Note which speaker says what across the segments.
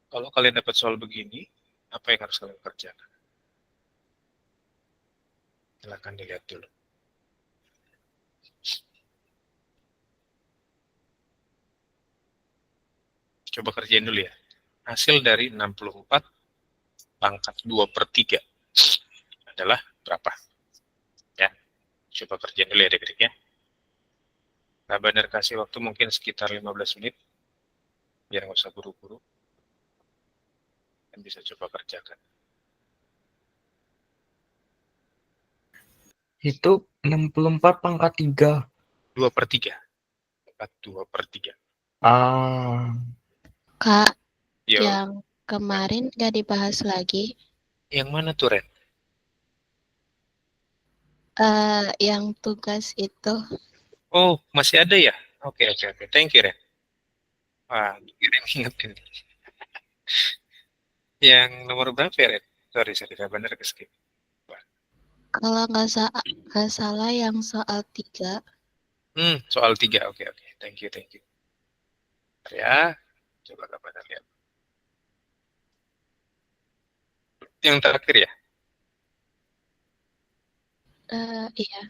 Speaker 1: Kalau kalian dapat soal begini, apa yang harus kalian kerjakan? Silahkan dilihat dulu. Coba kerjain dulu ya. Hasil dari 64 pangkat 2/3 adalah berapa? Ya, coba kerjain dulu ya adik-adik ya. Nah, Bandar kasih waktu mungkin sekitar 15 menit, biar nggak usah buru-buru. Dan bisa coba kerjakan.
Speaker 2: Itu 64 pangkat 3.
Speaker 1: 2/3. 2/3.
Speaker 3: Kak,
Speaker 1: Yo,
Speaker 3: yang kemarin gak dibahas lagi,
Speaker 1: yang mana tuh, Ren?
Speaker 3: yang tugas itu.
Speaker 1: Oh, masih ada ya? Oke, oke, oke. Thank you, Ren. Wah, Ren ingetin. Yang nomor berapa ya, Ren? Sorry, saya benar ke skip.
Speaker 3: Kalau nggak salah yang soal 3.
Speaker 1: Soal 3. Oke, oke. Thank you, thank you. Ya, coba kapan lihat. Yang terakhir ya?
Speaker 3: Iya.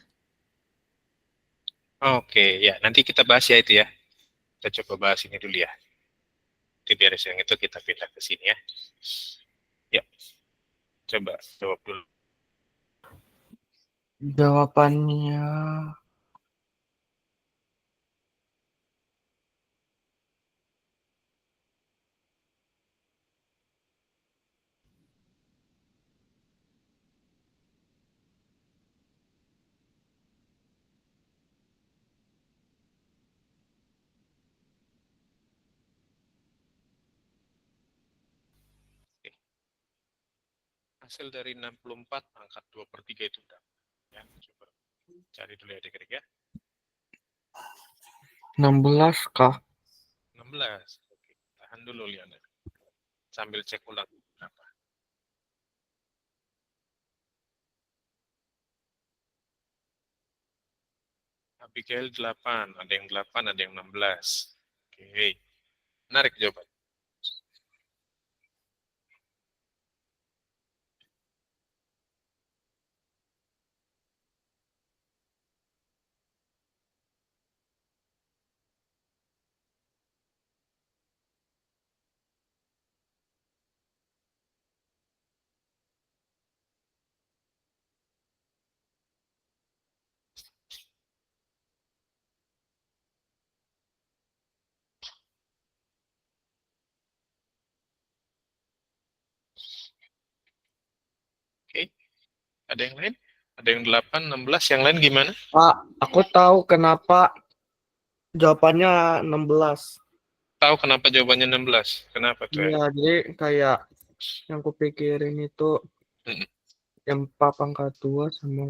Speaker 1: Oke, ya. Nanti kita bahas ya itu ya. Kita coba bahas ini dulu ya. Jadi biar yang itu kita pindah ke sini ya. Ya, coba jawab dulu.
Speaker 2: Jawabannya
Speaker 1: Oke. Hasil dari 64 angkat 2/3 itu berapa? Ya, coba cari dulu ya adik-adik ya.
Speaker 2: 16 kah?
Speaker 1: 16. Oke, tahan dulu Liana. Sambil cek ulang berapa. Abigail 8, ada yang 8, ada yang 16. Oke, menarik jawaban. Oke, ada yang lain? Ada yang 8, 16, yang lain gimana?
Speaker 2: Pak, aku tahu kenapa jawabannya 16.
Speaker 1: Tahu kenapa jawabannya 16? Kenapa tuh?
Speaker 2: Iya, jadi kayak yang kupikirin itu 4 pangkat 2 sama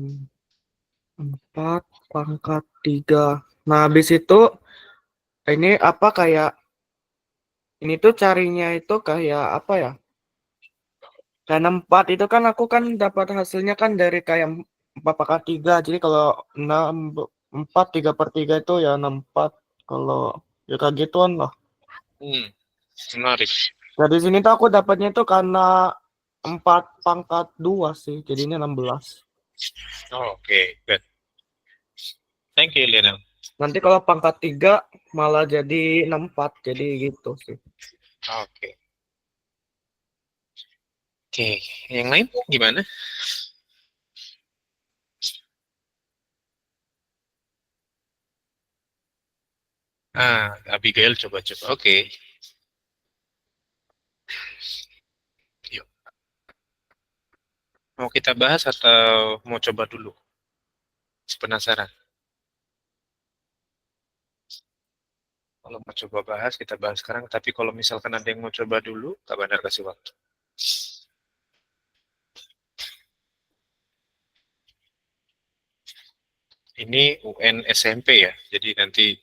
Speaker 2: 4 pangkat 3. Nah, habis itu ini apa kayak ini tuh carinya itu kayak apa ya? Dan 4 itu kan aku kan dapat hasilnya kan dari kayak 4 pangkat 3. Jadi kalau 4 3/3 itu ya 64. Kalau ya kayak gituan lah.
Speaker 1: Menarik.
Speaker 2: Nah, di sini tuh aku dapatnya tuh karena 4 pangkat 2 sih. Jadinya 16.
Speaker 1: Oke, good. Thank you, Lionel.
Speaker 2: Nanti kalau pangkat 3 malah jadi 64. Jadi gitu sih.
Speaker 1: Oke. Oke, yang lain gimana? Abigail coba-coba. Oke. Yuk. Mau kita bahas atau mau coba dulu? Penasaran? Kalau mau coba bahas, kita bahas sekarang. Tapi kalau misalkan ada yang mau coba dulu, Kak Bandar kasih waktu. Ini UN SMP ya, jadi nanti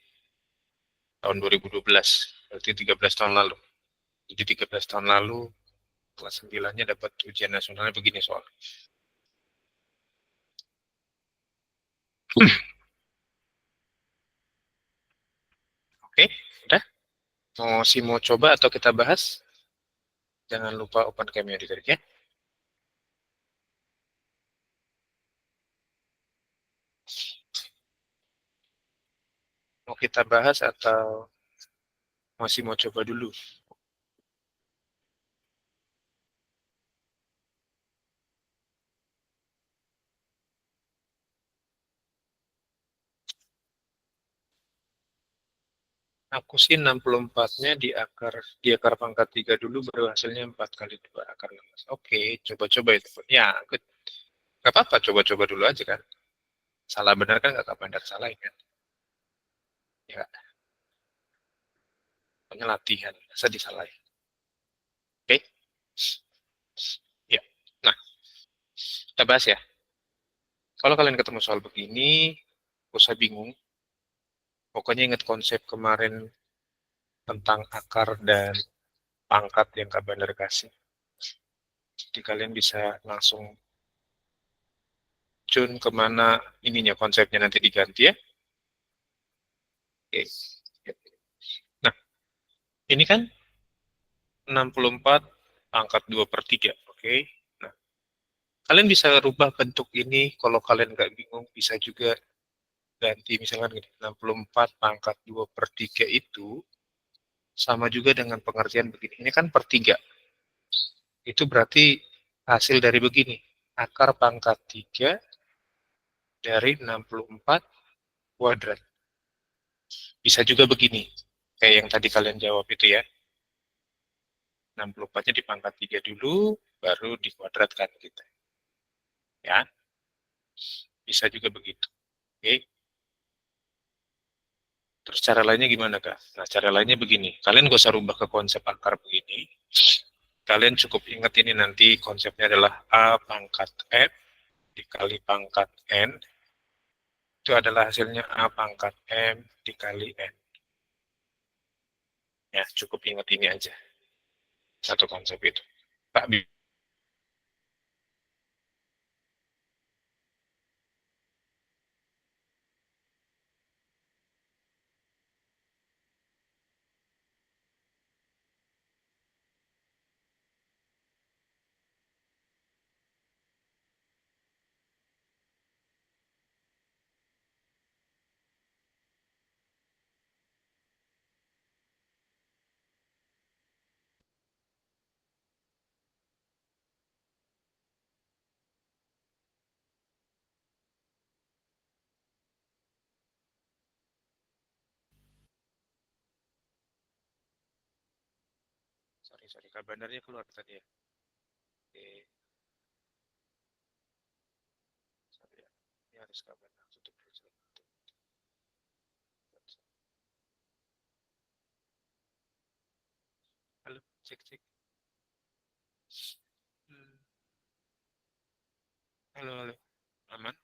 Speaker 1: tahun 2012, berarti 13 tahun lalu. Jadi 13 tahun lalu, kelas 9-nya dapat ujian nasionalnya begini soal. Oke, udah? Mau coba atau kita bahas? Jangan lupa open cam-nya adik-adik ya. Mau kita bahas atau masih mau coba dulu? Aku sih 64-nya di akar pangkat 3 dulu, baru hasilnya 4 kali 2 akar 16. Oke, coba-coba itu. Ya, good. Gak apa-apa, coba-coba dulu aja kan. Salah benar kan gak apa-apa, salah kan. Ya, pokoknya latihan, masa disalahin. Oke? Ya, nah, kita bahas ya. Kalau kalian ketemu soal begini, gak usah bingung. Pokoknya ingat konsep kemarin tentang akar dan pangkat yang Kak Bandar kasih. Jadi kalian bisa langsung tune kemana ininya konsepnya nanti diganti ya. Oke. Nah, ini kan 64 pangkat 2 per 3. Oke. Nah, kalian bisa rubah bentuk ini. Kalau kalian nggak bingung, bisa juga ganti. Misalkan gini, 64 pangkat 2 per 3 itu sama juga dengan pengertian begini. Ini kan per 3. Itu berarti hasil dari begini. Akar pangkat 3 dari 64 kuadrat. Bisa juga begini. Kayak yang tadi kalian jawab itu ya. 64-nya dipangkat 3 dulu, baru dikuadratkan gitu. Ya, bisa juga begitu. Oke. Terus cara lainnya gimana, Kak? Nah, cara lainnya begini. Kalian gak usah rubah ke konsep akar begini. Kalian cukup ingat ini nanti konsepnya adalah A pangkat F dikali pangkat N. Itu adalah hasilnya A pangkat M dikali N. Ya, cukup ingat ini aja. Satu konsep itu. Tak sorry, Kak Bandarnya keluar tadi ya. Oke, sorry ya. Ini harus Kak Bandar tutup dulu. Halo, cek. Hmm, halo. Aman?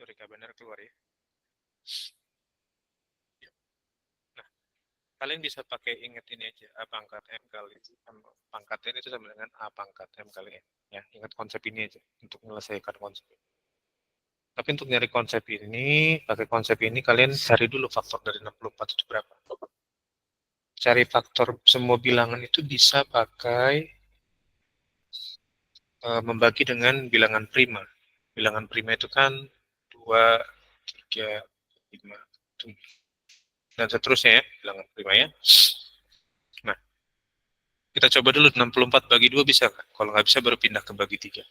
Speaker 1: Sorry, Kak Bandar keluar ya. Nah, kalian bisa pakai ingat ini aja. A pangkat M kali pangkat N itu sama dengan A pangkat M kali N. Ya, ingat konsep ini aja untuk menyelesaikan konsep ini. Tapi untuk nyari konsep ini, pakai konsep ini kalian cari dulu faktor dari 64 itu berapa. Cari faktor semua bilangan itu bisa pakai membagi dengan bilangan prima. Bilangan prima itu kan 2, 3, 5, 7, dan seterusnya ya, bilangan prima ya. Nah, kita coba dulu 64 bagi 2 bisa kan? Kalau nggak bisa baru pindah ke bagi 3.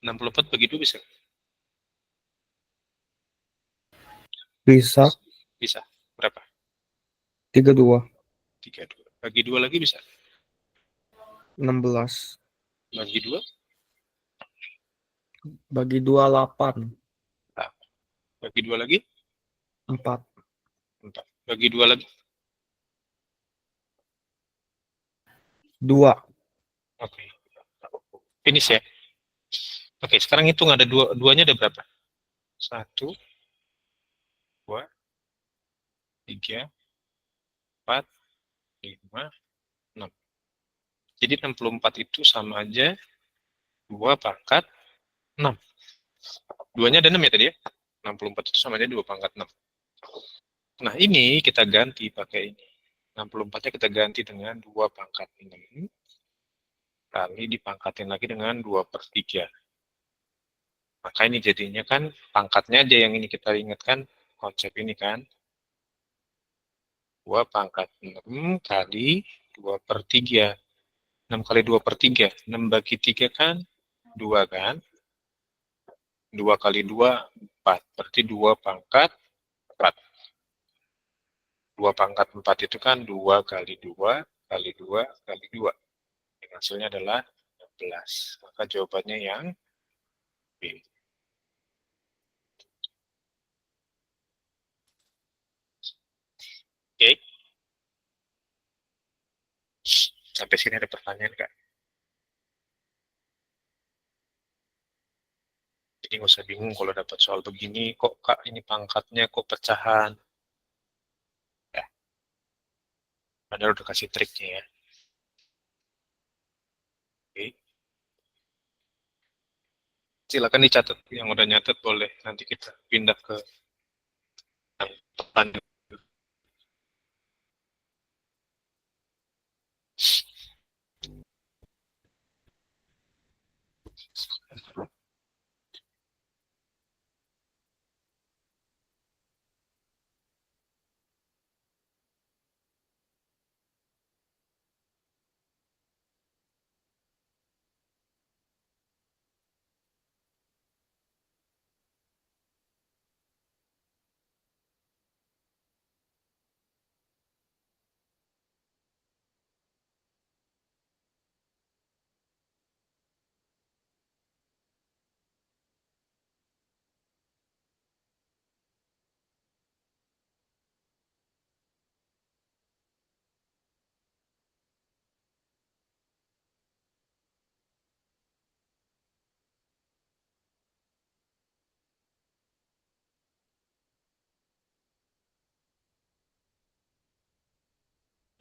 Speaker 1: 64 bagi 2 bisa?
Speaker 2: Bisa.
Speaker 1: Bisa. Berapa?
Speaker 2: 32.
Speaker 1: 32. Bagi 2 lagi bisa.
Speaker 2: 16.
Speaker 1: Bagi 2.
Speaker 2: Bagi 2, 8.
Speaker 1: Bagi 2 lagi.
Speaker 2: 4.
Speaker 1: 4. Bagi 2 lagi.
Speaker 2: 2.
Speaker 1: Oke. Finish ya. Oke, sekarang hitung ada duanya ada berapa? 1, 2, 3, 4, 5, 6. Jadi 64 itu sama aja 2 pangkat 6. Duanya ada 6 ya tadi ya? 64 itu sama aja 2 pangkat 6. Nah, ini kita ganti pakai ini. 64-nya kita ganti dengan 2 pangkat 6. Kali dipangkatin lagi dengan 2/3. Maka ini jadinya kan pangkatnya aja yang ini kita ingatkan konsep ini kan. 2 pangkat 6 kali 2/3. 6 kali 2/3. 6 bagi 3 kan 2 kan. 2 kali 2, 4. Berarti 2 pangkat 4. 2 pangkat 4 itu kan 2 kali 2 kali 2 kali 2. Yang hasilnya adalah 16. Maka jawabannya yang B. Oke. Sampai sini ada pertanyaan nggak? Jadi nggak usah bingung kalau dapat soal begini, kok Kak ini pangkatnya kok pecahan. Ya, padahal udah kasih triknya ya. Oke. Silakan dicatat, yang udah nyatet boleh. Nanti kita pindah ke yang depan.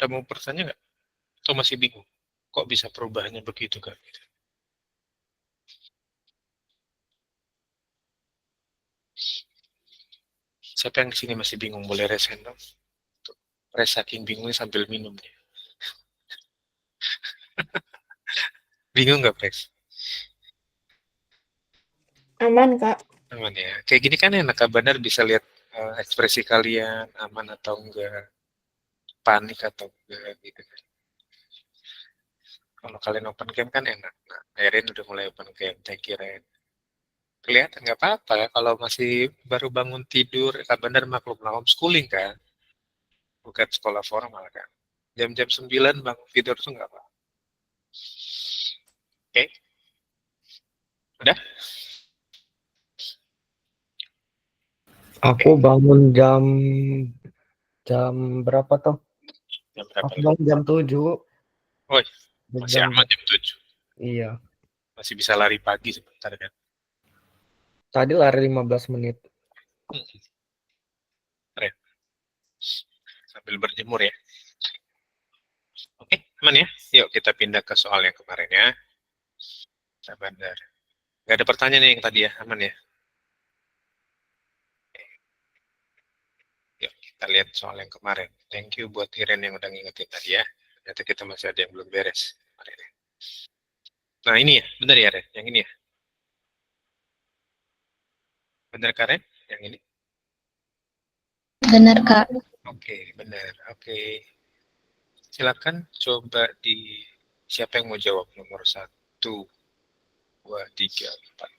Speaker 1: Udah mau bertanya nggak? Atau masih bingung? Kok bisa perubahannya begitu kan? Siapa yang di sini masih bingung? Boleh resen dong. Res saking bingungnya sambil minum dia. Bingung nggak, Pres?
Speaker 4: Aman, Kak.
Speaker 1: Aman ya. Kayak gini kan enak, Kak Bandar bisa lihat ekspresi kalian aman atau enggak, panik atau enggak gitu kan. Kalau kalian open game kan enak. Nah, Erin udah mulai open game, thank you Ren. Kelihatan nggak apa-apa ya kalau masih baru bangun tidur, Kak Bandar maklum lah homeschooling kan, bukan sekolah formal kan. Jam-jam 9 bangun tidur tuh nggak apa. Oke, udah?
Speaker 2: Aku bangun jam berapa tuh?
Speaker 1: Jam berapa
Speaker 2: Aku
Speaker 1: lagi?
Speaker 2: bangun jam 7.
Speaker 1: Woi, masih
Speaker 2: Jam,
Speaker 1: aman jam 7.
Speaker 2: iya.
Speaker 1: Masih bisa lari pagi sebentar kan.
Speaker 2: Tadi lari 15 menit.
Speaker 1: Keren. Sambil berjemur ya. Oke, aman ya. Yuk kita pindah ke soal yang kemarin ya. Sabar. Gak ada pertanyaan yang tadi ya, aman ya. Yuk kita lihat soal yang kemarin. Thank you buat Iren yang udah ngingetin tadi ya. Ternyata kita masih ada yang belum beres. Nah ini ya, benar ya Ren, yang ini ya. Benar Karen, yang ini.
Speaker 3: Benar, Kak.
Speaker 1: Oke, benar. Oke. Silakan coba di siapa yang mau jawab nomor 1, 2, 3, 4.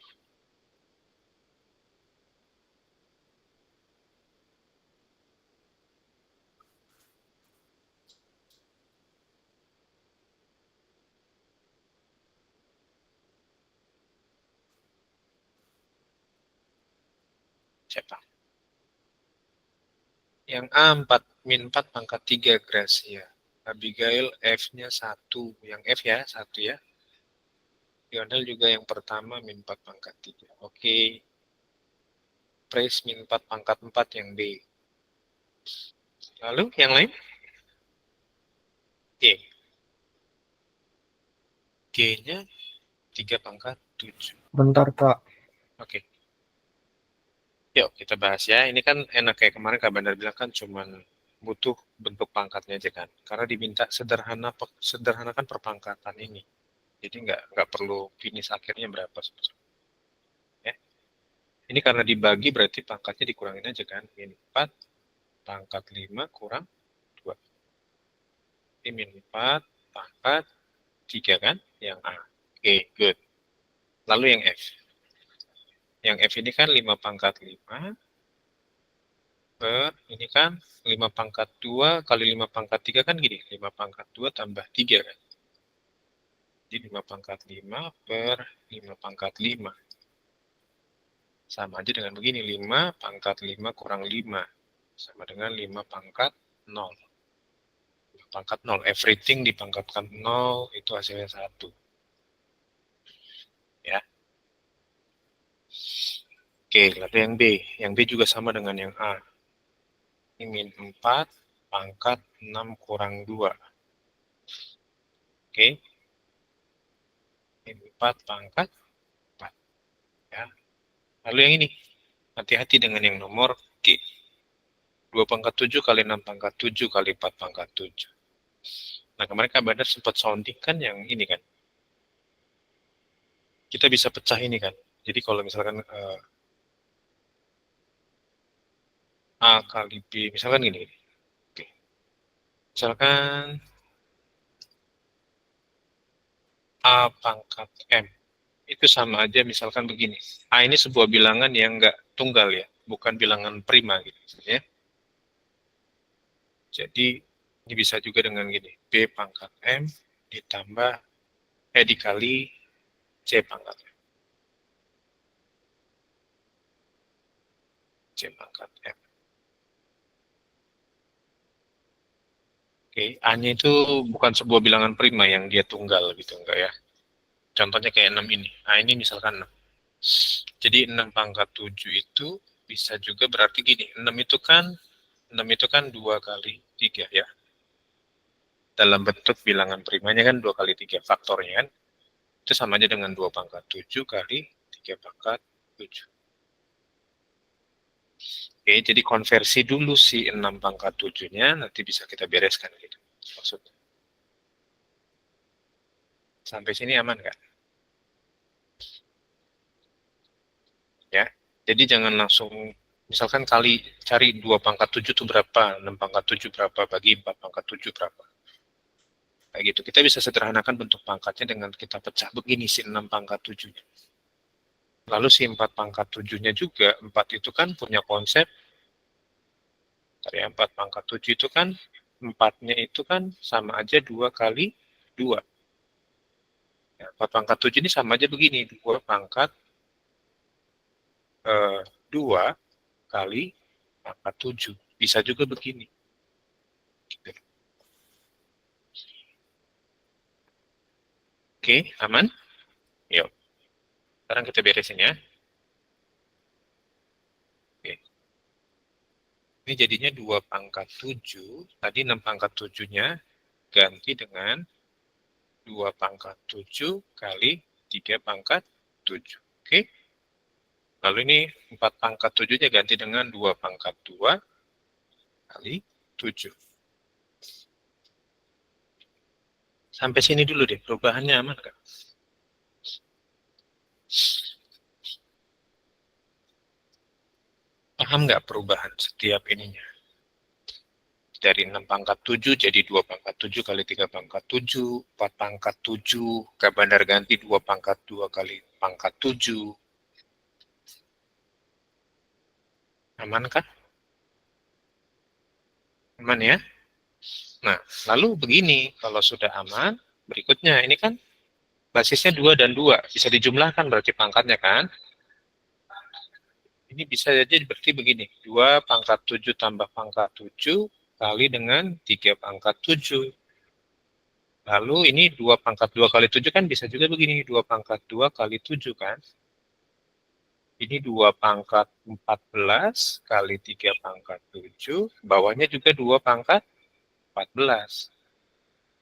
Speaker 1: Siapa? Yang A 4, min 4 pangkat 3 Gracia. Abigail F-nya 1. Yang F ya, 1 ya. Lionel juga yang pertama min 4 pangkat 3. Oke. Praise min 4 pangkat 4 yang B. Lalu yang lain? G. G-nya 3 pangkat 7.
Speaker 2: Bentar, Kak.
Speaker 1: Oke. Yuk kita bahas ya. Ini kan enak kayak kemarin Kak Bandar bilang kan cuman butuh bentuk pangkatnya aja kan. Karena diminta sederhanakan perpangkatan ini. Jadi nggak perlu finish akhirnya berapa sebetulnya. Ya. Ini karena dibagi berarti pangkatnya dikurangin aja kan. Min 4 pangkat 5 kurang 2. Ini min 4 pangkat 3 kan yang A. Oke, good. Lalu yang F. Yang F ini kan 5 pangkat 5 per ini kan 5 pangkat 2 kali 5 pangkat 3 kan gini. 5 pangkat 2 tambah 3 kan. Jadi 5 pangkat 5 per 5 pangkat 5. Sama aja dengan begini. 5 pangkat 5 kurang 5. Sama dengan 5 pangkat 0. 5 pangkat 0. Everything dipangkatkan 0 itu hasilnya 1. Ya. Oke, lalu yang B. Yang B juga sama dengan yang A. Ini min 4 pangkat 6 kurang 2. Oke. Min 4 pangkat 4. Ya. Lalu yang ini. Hati-hati dengan yang nomor G. 2 pangkat 7 kali 6 pangkat 7 kali 4 pangkat 7. Nah, kemarin Kak Bandar sempat sounding kan yang ini kan. Kita bisa pecah ini kan. Jadi kalau misalkan A kali B, misalkan gini. Oke. Misalkan A pangkat M. Itu sama aja misalkan begini. A ini sebuah bilangan yang enggak tunggal ya. Bukan bilangan prima gitu ya. Jadi ini bisa juga dengan gini. B pangkat M ditambah dikali C pangkat M. C pangkat M. Oke, A-nya itu bukan sebuah bilangan prima yang dia tunggal gitu, enggak ya. Contohnya kayak 6 ini. A ini misalkan 6. Jadi 6 pangkat 7 itu bisa juga berarti gini. 6 itu kan 2 kali 3 ya. Dalam bentuk bilangan primanya kan 2 kali 3 faktornya kan. Itu sama aja dengan 2 pangkat 7 kali 3 pangkat 7. Oke, jadi konversi dulu si 6 pangkat 7-nya, nanti bisa kita bereskan gitu. Maksudnya. Sampai sini aman kan? Ya, jadi jangan langsung, misalkan cari 2 pangkat 7 itu berapa, 6 pangkat 7 berapa, bagi 4 pangkat 7 berapa. Kayak gitu, kita bisa sederhanakan bentuk pangkatnya dengan kita pecah begini si 6 pangkat 7-nya. Lalu si 4 pangkat 7-nya juga, 4 itu kan punya konsep, dari 4 pangkat 7 itu kan, 4-nya itu kan sama aja 2 kali 2. Ya, 4 pangkat 7 ini sama aja begini, 2 pangkat 2 kali pangkat 7. Bisa juga begini. Gitu. Oke, aman? Yuk. Sekarang kita beresin ya. Oke. Ini jadinya 2 pangkat 7. Tadi 6 pangkat 7-nya ganti dengan 2 pangkat 7 kali 3 pangkat 7. Oke. Lalu ini 4 pangkat 7-nya ganti dengan 2 pangkat 2 kali 7. Sampai sini dulu deh, perubahannya aman kan? Paham nggak perubahan setiap ininya? Dari 6 pangkat 7 jadi 2 pangkat 7 kali 3 pangkat 7, 4 pangkat 7, Kak Bandar ganti 2 pangkat 2 kali pangkat 7. Aman kan? Aman ya? Nah, lalu begini, kalau sudah aman, berikutnya ini kan basisnya 2 dan 2, bisa dijumlahkan berarti pangkatnya kan? Ini bisa jadi berarti begini, 2 pangkat 7 tambah pangkat 7 kali dengan 3 pangkat 7. Lalu ini 2 pangkat 2 kali 7 kan bisa juga begini, 2 pangkat 2 kali 7 kan. Ini 2 pangkat 14 kali 3 pangkat 7, bawahnya juga 2 pangkat 14.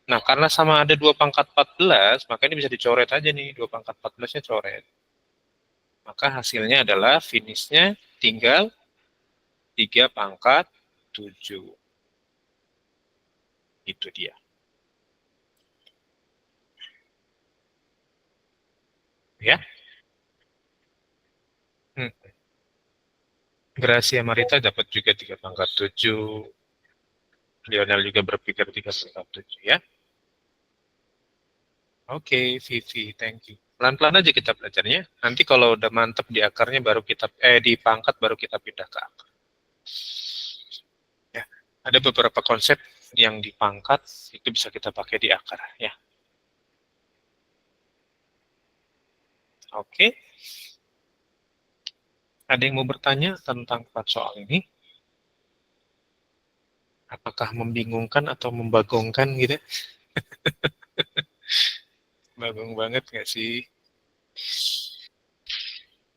Speaker 1: Nah, karena sama ada 2 pangkat 14, maka ini bisa dicoret aja nih, 2 pangkat 14-nya coret. Maka hasilnya adalah finishnya tinggal 3 pangkat 7. Itu dia. Ya. Gracia Marita dapat juga 3 pangkat 7. Lionel juga berpikir 3 pangkat 7 ya. Oke, Vivi, thank you. Pelan-pelan aja kita belajarnya. Nanti kalau udah mantep di akarnya baru kita di pangkat baru kita pindah ke akar. Ya, ada beberapa konsep yang di pangkat itu bisa kita pakai di akar ya. Oke. Ada yang mau bertanya tentang 4 soal ini? Apakah membingungkan atau membagongkan gitu? Bagong banget nggak sih?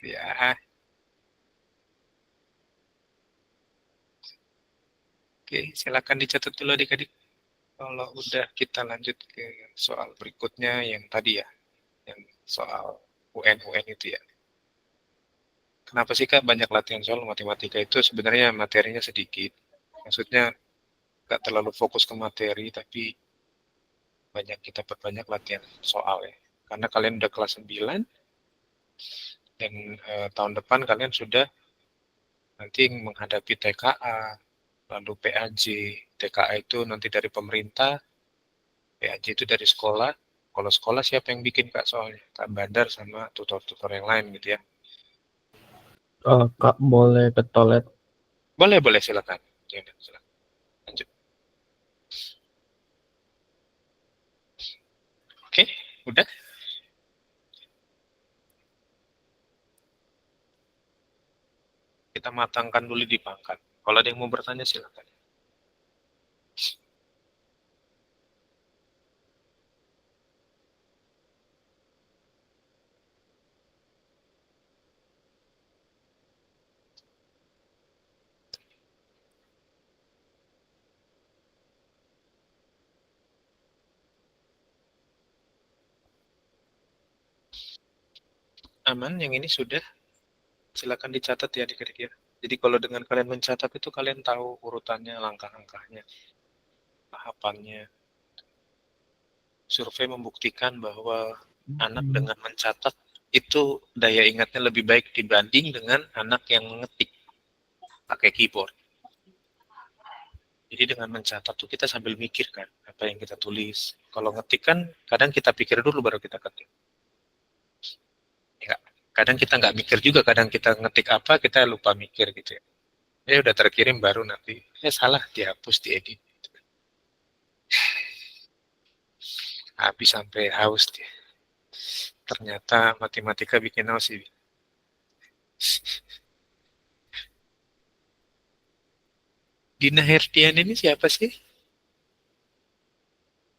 Speaker 1: Ya. Oke, silakan dicatat dulu adik-adik. Kalau udah kita lanjut ke soal berikutnya yang tadi ya, yang soal UN itu ya. Kenapa sih Kak banyak latihan soal matematika itu sebenarnya materinya sedikit. Maksudnya nggak terlalu fokus ke materi, tapi kita perbanyak latihan soal ya. Karena kalian udah kelas 9, dan tahun depan kalian sudah nanti menghadapi TKA, lalu PAJ. TKA itu nanti dari pemerintah, PAJ itu dari sekolah. Kalau sekolah siapa yang bikin Kak soalnya? Kak Badar sama tutor-tutor yang lain gitu ya.
Speaker 2: Kak, boleh ke toilet?
Speaker 1: Boleh, silakan. Silakan. Lanjut. Oke, udah. Kita matangkan dulu di pangkat. Kalau ada yang mau bertanya silakan. Aman, yang ini sudah. Silakan dicatat ya adik-adik ya. Jadi kalau dengan kalian mencatat itu kalian tahu urutannya, langkah-langkahnya, tahapannya. Survei membuktikan bahwa anak dengan mencatat itu daya ingatnya lebih baik dibanding dengan anak yang mengetik pakai keyboard. Jadi dengan mencatat tuh kita sambil mikir kan apa yang kita tulis. Kalau ngetik kan kadang kita pikir dulu baru kita ketik. Ya, kadang kita nggak mikir juga, kadang kita ngetik apa kita lupa mikir gitu ya. Ya udah terkirim baru nanti salah dihapus diedit. Habis sampai haus dia. Ternyata matematika bikin haus sih. Dina Herdiana ini siapa sih?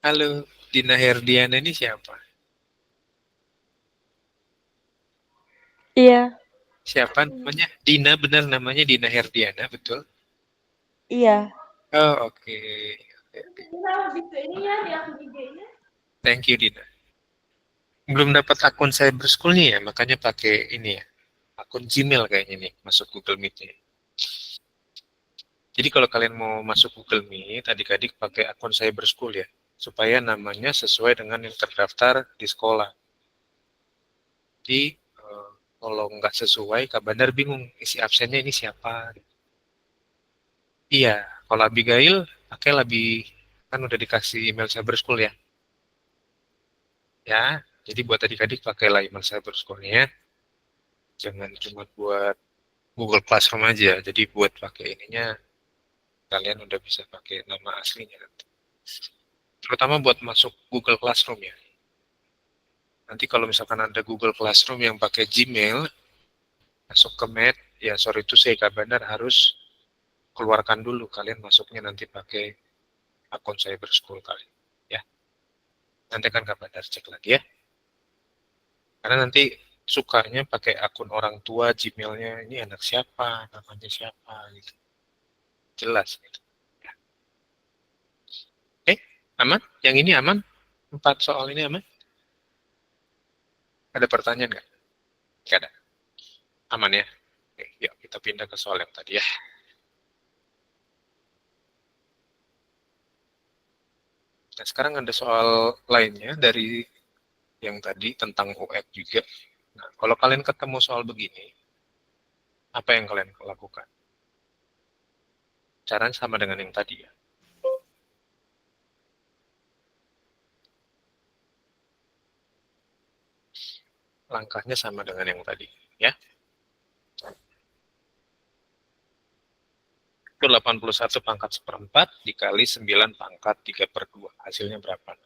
Speaker 1: Halo, Dina Herdiana ini siapa?
Speaker 4: Iya,
Speaker 1: Siapa namanya? Dina, benar namanya Dina Herdiana, betul?
Speaker 4: iya.
Speaker 1: Oh, oke. Thank you, Dina. Belum dapat akun Cyber School-nya ya, makanya pakai ini ya. Akun Gmail kayaknya nih, masuk Google Meet-nya. Jadi kalau kalian mau masuk Google Meet, adik-adik pakai akun Cyber School ya, supaya namanya sesuai dengan yang terdaftar di sekolah. Jadi kalau nggak sesuai, Kak Bandar bingung isi absennya ini siapa. Iya, kalau Abigail pakai lebih, kan udah dikasih email Cyber School ya. Ya, jadi buat adik-adik pakailah email Cyber School-nya. Jangan cuma buat Google Classroom aja. Jadi buat pakai ininya, kalian udah bisa pakai nama aslinya nanti. Terutama buat masuk Google Classroom ya. Nanti kalau misalkan ada Google Classroom yang pakai Gmail, masuk ke Meet, ya sorry to say Kak Bandar harus keluarkan dulu, kalian masuknya nanti pakai akun Cyber School kalian ya. Nanti kan Kak Bandar cek lagi ya. Karena nanti sukanya pakai akun orang tua, Gmailnya ini anak siapa, namanya siapa gitu. Jelas gitu. Ya. Aman? Yang ini aman? 4 soal ini aman? Ada pertanyaan nggak? Nggak ada. Aman ya? Oke, yuk kita pindah ke soal yang tadi ya. Nah, sekarang ada soal lainnya dari yang tadi tentang UX juga. Nah, kalau kalian ketemu soal begini, apa yang kalian lakukan? Caranya sama dengan yang tadi ya. Langkahnya sama dengan yang tadi ya. Itu 81 pangkat seperempat dikali 9 pangkat 3/2. Hasilnya berapa?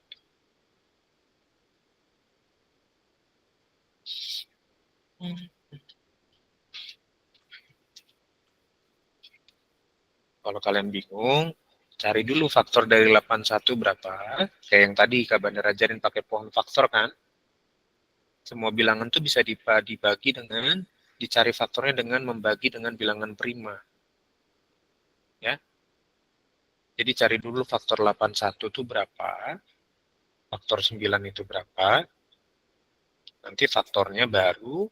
Speaker 1: Kalau kalian bingung, cari dulu faktor dari 81 berapa. Kayak yang tadi Kak Bandar ajarin pakai pohon faktor kan. Semua bilangan tuh bisa dibagi dengan, dicari faktornya dengan membagi dengan bilangan prima. Ya. Jadi cari dulu faktor 81 itu berapa, faktor 9 itu berapa, nanti faktornya baru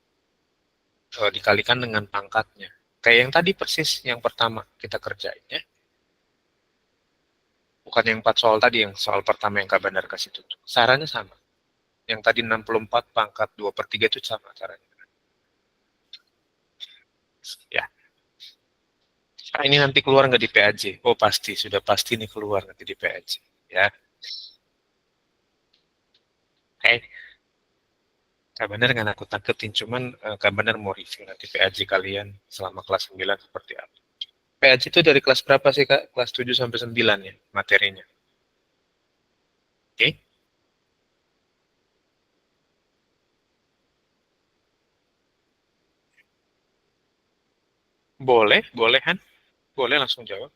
Speaker 1: dikalikan dengan pangkatnya. Kayak yang tadi persis, yang pertama kita kerjain ya. Bukan yang 4 soal tadi, yang soal pertama yang Kak Bandar kasih tutup. Sarannya sama. Yang tadi 64 pangkat 2/3 itu sama caranya. Ya. Nah, ini nanti keluar nggak di PAJ? Oh pasti, sudah pasti nih keluar nanti di PAJ. Ya. Oke. Kak Bandar nggak nakut-nakutin, cuman Kak Bandar mau review nanti PAJ kalian selama kelas 9 seperti apa. PAJ itu dari kelas berapa sih Kak? Kelas 7 sampai 9 ya materinya. Oke. Boleh, boleh kan? Boleh langsung jawab.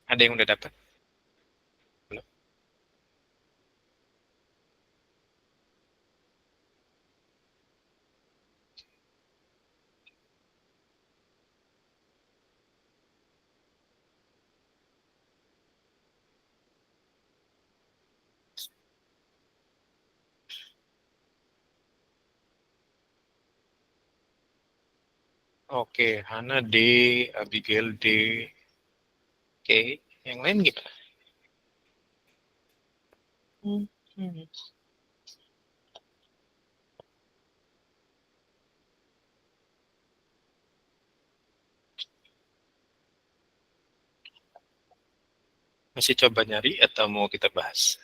Speaker 1: Ada yang udah dapat? Belum? Oke, Hana D, Abigail D. Oke, yang lain gimana? Hmm. Masih coba nyari atau mau kita bahas?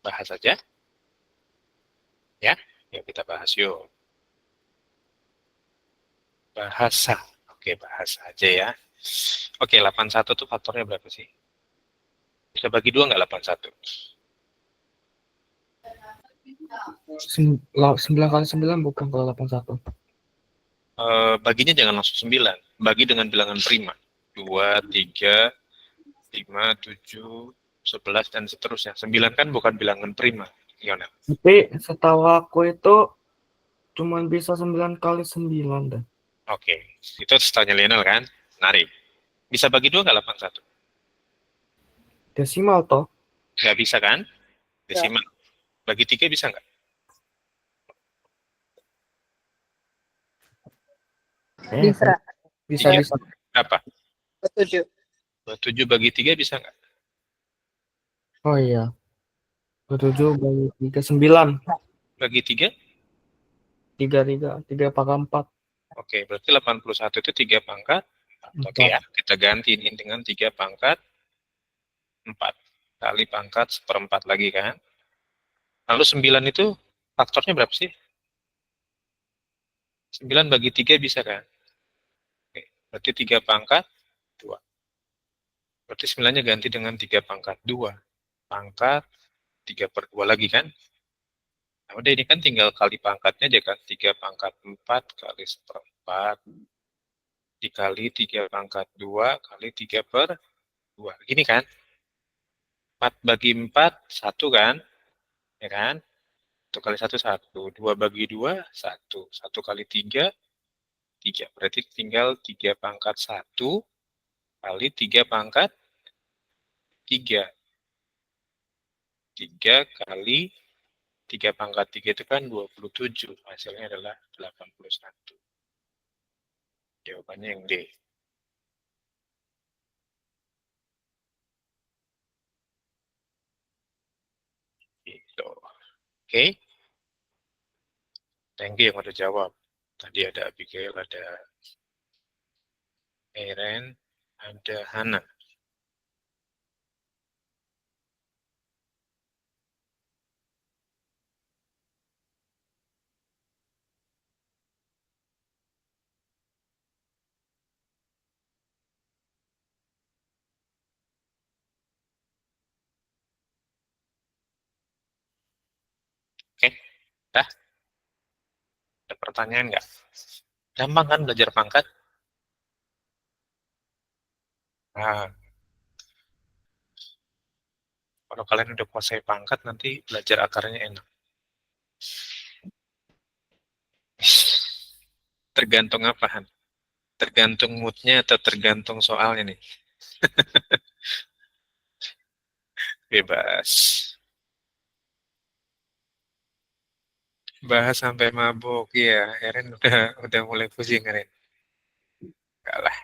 Speaker 1: Bahas saja. Ya, yuk kita bahas yuk. Bahasa. Oke, bahasa aja ya. Oke, 81 tuh faktornya berapa sih? Bisa bagi 2 nggak 81?
Speaker 2: 9 kali 9 bukan kalau 81.
Speaker 1: Baginya jangan langsung 9. Bagi dengan bilangan prima. 2, 3, 5, 7, 11, dan seterusnya. 9 kan bukan bilangan prima. Gimana?
Speaker 2: Tapi setahu aku itu cuman bisa 9 kali 9 deh.
Speaker 1: Oke, itu setanya Lionel kan? Menarik. Bisa bagi 2 nggak 81?
Speaker 2: Desimal toh.
Speaker 1: Nggak bisa kan? Desimal. Bagi 3 bisa nggak?
Speaker 3: Bisa.
Speaker 2: Bisa
Speaker 1: Iya.
Speaker 2: bisa.
Speaker 1: Apa?
Speaker 3: 7.
Speaker 1: 7 bagi 3 bisa nggak?
Speaker 2: Oh iya. 7 bagi 3 9.
Speaker 1: Bagi 3?
Speaker 2: 3 pangkat 4.
Speaker 1: Oke, berarti 81 itu 3 pangkat. Oke ya, kita ganti ini dengan 3 pangkat 4. Kali pangkat 1/4 lagi kan. Lalu 9 itu faktornya berapa sih? 9 bagi 3 bisa kan? Oke, berarti 3 pangkat 2. Berarti 9-nya ganti dengan 3 pangkat 2. Pangkat 3/2 lagi kan? Nah, udah ini kan tinggal kali pangkatnya aja kan. 3 pangkat 4 kali 1/4 dikali 3 pangkat 2 kali 3/2. Gini kan? 4 bagi 4, 1 kan? Ya kan? 1 kali 1, 1. 2 bagi 2, 1. 1 kali 3, 3. Berarti tinggal 3 pangkat 1 kali 3 pangkat 3. 3 kali 3 pangkat 3 itu kan 27. Hasilnya adalah 81. Jawabannya yang D. Gitu. Oke. Thank you yang udah jawab. Tadi ada Abigail, ada Eren, ada Hana. Oke, dah. Ada pertanyaan nggak? Gampang kan belajar pangkat? Nah, kalau kalian udah kuasai pangkat, nanti belajar akarnya enak. Tergantung apa, Han? Tergantung moodnya atau tergantung soalnya nih? Bebas. Bahas sampai mabuk, ya. Eren udah mulai pusing, Eren. Enggak lah.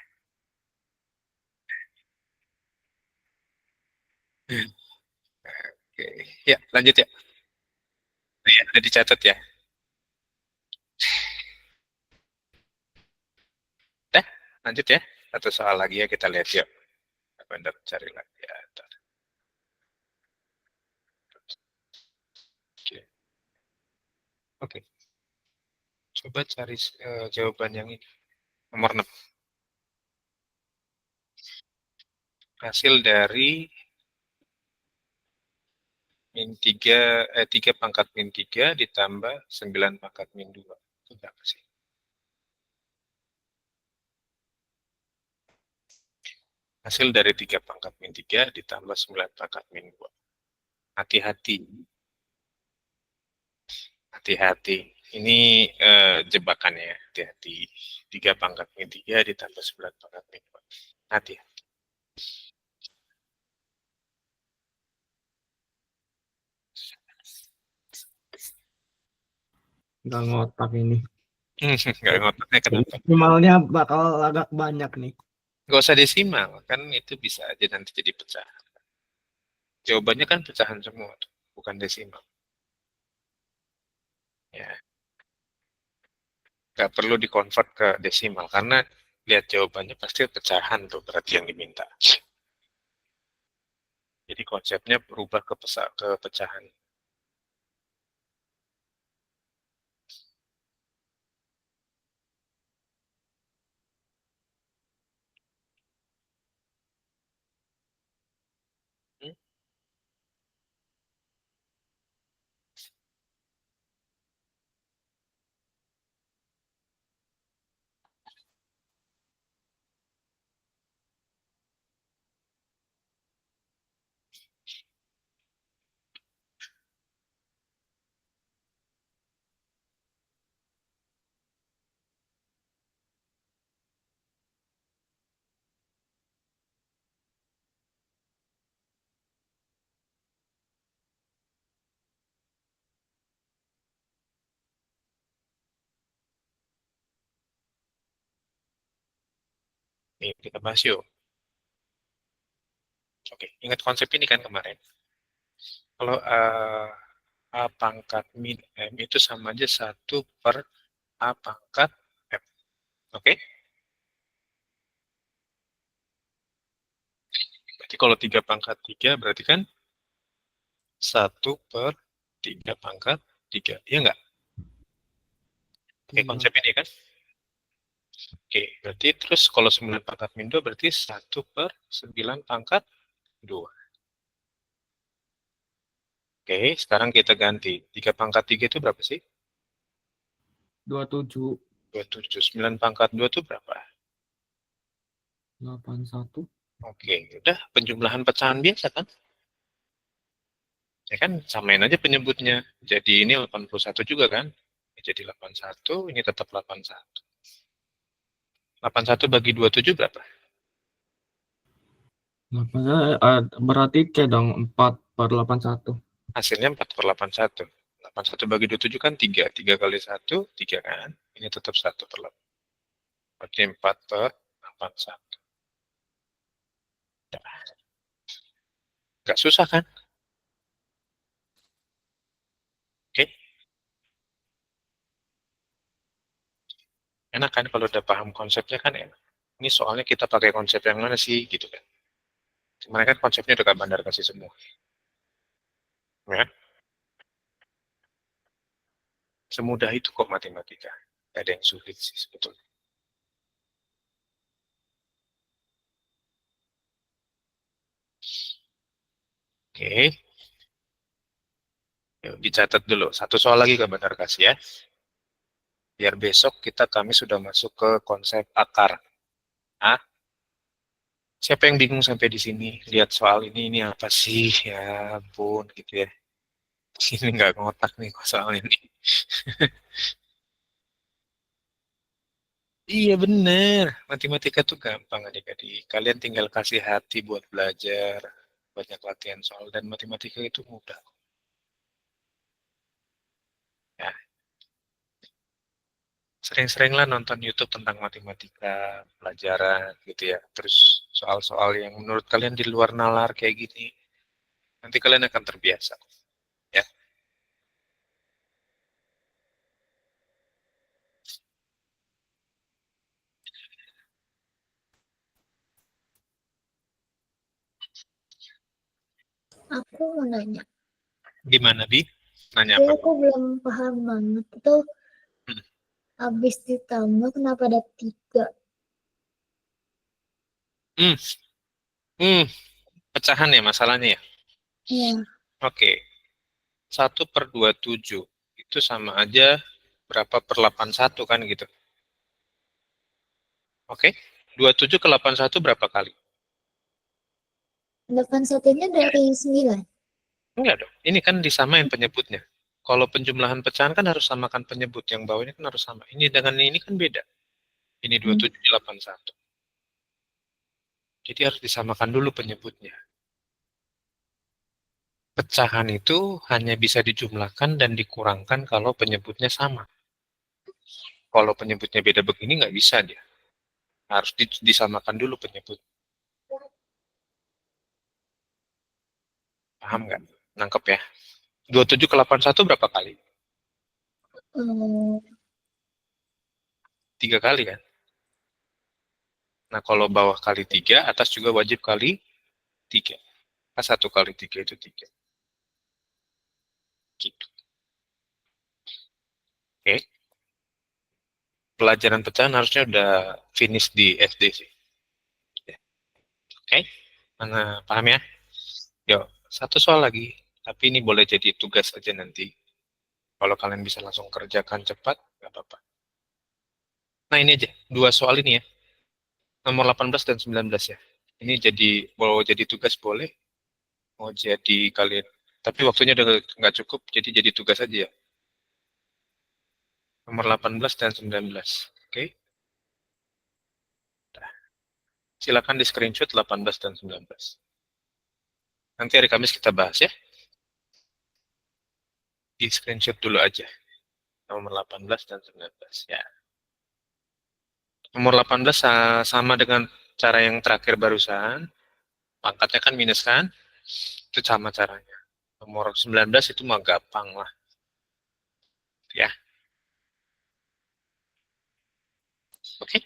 Speaker 1: Oke, ya lanjut ya. Ya, udah dicatat ya. Dah, lanjut ya. Satu soal lagi ya, kita lihat yuk. Bentar, cari lagi ya. Bentar. Oke. Oke. Coba cari jawaban yang ini. Nomor 6. Hasil dari min 3, 3 pangkat min 3 ditambah 9 pangkat min 2. Itu berapa sih? Hasil dari 3 pangkat min 3 ditambah 9 pangkat min 2. Hati-hati. Hati-hati. Ini jebakannya. Hati-hati. 3 pangkat min 3 ditambah 9 pangkat min 2. Hati-hati.
Speaker 2: Nggak ngotak ini.
Speaker 1: Nggak ngotaknya kenapa?
Speaker 2: Minimalnya bakal agak banyak nih.
Speaker 1: Nggak usah desimal. Kan itu bisa aja nanti jadi pecahan. Jawabannya kan pecahan semua. Bukan desimal. Ya. Nggak perlu dikonvert ke desimal. Karena lihat jawabannya pasti pecahan tuh berarti yang diminta. Jadi konsepnya berubah ke pecahan. Nih, kita bahas yuk. Oke, ingat konsep ini kan kemarin. Kalau A pangkat min M itu sama aja 1 per A pangkat M. Oke? Berarti kalau 3 pangkat 3 berarti kan 1 per 3 pangkat 3. Iya nggak? Oke,
Speaker 2: Iya.
Speaker 1: konsep ini kan? Oke, berarti terus kalau 9 pangkat min 2 berarti 1 per 9 pangkat 2. Oke, sekarang kita ganti. 3 pangkat 3 itu berapa sih?
Speaker 2: 27,
Speaker 1: 27. 9 pangkat 2 itu berapa?
Speaker 2: 81.
Speaker 1: Oke, udah penjumlahan pecahan biasa kan? Ya kan, samain aja penyebutnya. Jadi ini 81 juga kan? Jadi 81, ini tetap 81. 81 bagi 27 berapa?
Speaker 2: Berarti C dong, 4 per 81.
Speaker 1: Hasilnya 4 per 81. 81 bagi 27 kan 3. 3 kali 1, 3 kan? Ini tetap 1 per 8. Berarti 4 per 81. Gak susah kan? Oke. Enak kan kalau udah paham konsepnya kan enak. Ini soalnya kita pakai konsep yang mana sih gitu kan. Kemarin kan konsepnya udah Kak Bandar kasih semua. Ya, semudah itu kok matematika. Gak ada yang sulit sih sebetulnya. Oke, yuk dicatat dulu. Satu soal lagi Kak Bandar kasih ya. Biar besok kami sudah masuk ke konsep akar. Ah, siapa yang bingung sampai di sini? Lihat soal ini apa sih? Ya ampun gitu ya. Ini nggak ngotak nih soal ini. Iya bener, matematika tuh gampang adik-adik. Kalian tinggal kasih hati buat belajar, banyak latihan soal, dan matematika itu mudah. Ya, sering-seringlah nonton YouTube tentang matematika, pelajaran gitu ya. Terus soal-soal yang menurut kalian di luar nalar kayak gini, nanti kalian akan terbiasa. Ya,
Speaker 3: Aku mau nanya.
Speaker 1: gimana Bi? Nanya
Speaker 3: Tapi
Speaker 1: apa?
Speaker 3: aku belum paham banget. Itu
Speaker 1: Hmm.
Speaker 3: habis ditambah kenapa ada 3?
Speaker 1: Hmm. Hmm. Pecahan ya masalahnya ya.
Speaker 3: Iya.
Speaker 1: Oke, 1/27 itu sama aja berapa per 81 kan gitu. Oke, 27 ke 81 berapa kali?
Speaker 3: 81-nya dari 9.
Speaker 1: Enggak dong, ini kan disamain penyebutnya. Kalau penjumlahan pecahan kan harus samakan penyebut, yang bawahnya kan harus sama. Ini dengan ini kan beda. Ini 27, 81. Jadi harus disamakan dulu penyebutnya. Pecahan itu hanya bisa dijumlahkan dan dikurangkan kalau penyebutnya sama. Kalau penyebutnya beda begini nggak bisa dia. Harus disamakan dulu penyebut. Paham nggak? Nangkep ya? 27 ke 81 berapa kali?
Speaker 3: Hmm,
Speaker 1: 3 kali kan? Nah, kalau bawah kali 3, atas juga wajib kali 3. 1 kali 3 itu 3. Gitu. Oke. Pelajaran pecahan harusnya udah finish di SD sih. Oke. Mana paham ya? Yuk, satu soal lagi. Tapi ini boleh jadi tugas aja nanti. Kalau kalian bisa langsung kerjakan cepat, nggak apa-apa. Nah, ini aja. 2 soal ini ya. Nomor 18 dan 19 ya. Ini jadi, mau jadi tugas boleh. Mau jadi kalian. Tapi waktunya udah nggak cukup, jadi tugas aja ya. Nomor 18 dan 19. Oke. Nah, silakan di screenshot 18 dan 19. Nanti hari Kamis kita bahas ya. Di screenshot dulu aja. Nomor 18 dan 19 ya. Nomor 18 sama dengan cara yang terakhir barusan, pangkatnya kan minus kan? Itu sama caranya. Nomor 19 itu mah gampang lah. Ya. Oke?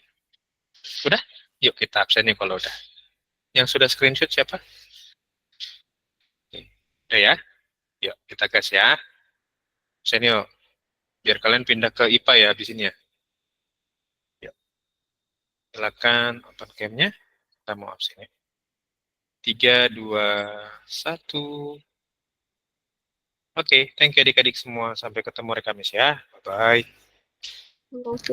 Speaker 1: Udah? Yuk kita absen nih kalau udah. Yang sudah screenshot siapa? Udah ya? Yuk kita gas ya. Absen yuk. Biar kalian pindah ke IPA ya di sini ya. Yuk. Silakan open cam-nya. Kita mau absen ya. 3, 2, 1. Oke, thank you adik-adik semua. Sampai ketemu hari Kamis ya. Bye-bye.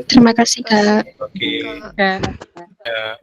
Speaker 4: Terima kasih, Kak.
Speaker 1: Oke.
Speaker 4: Ya.
Speaker 1: Ya.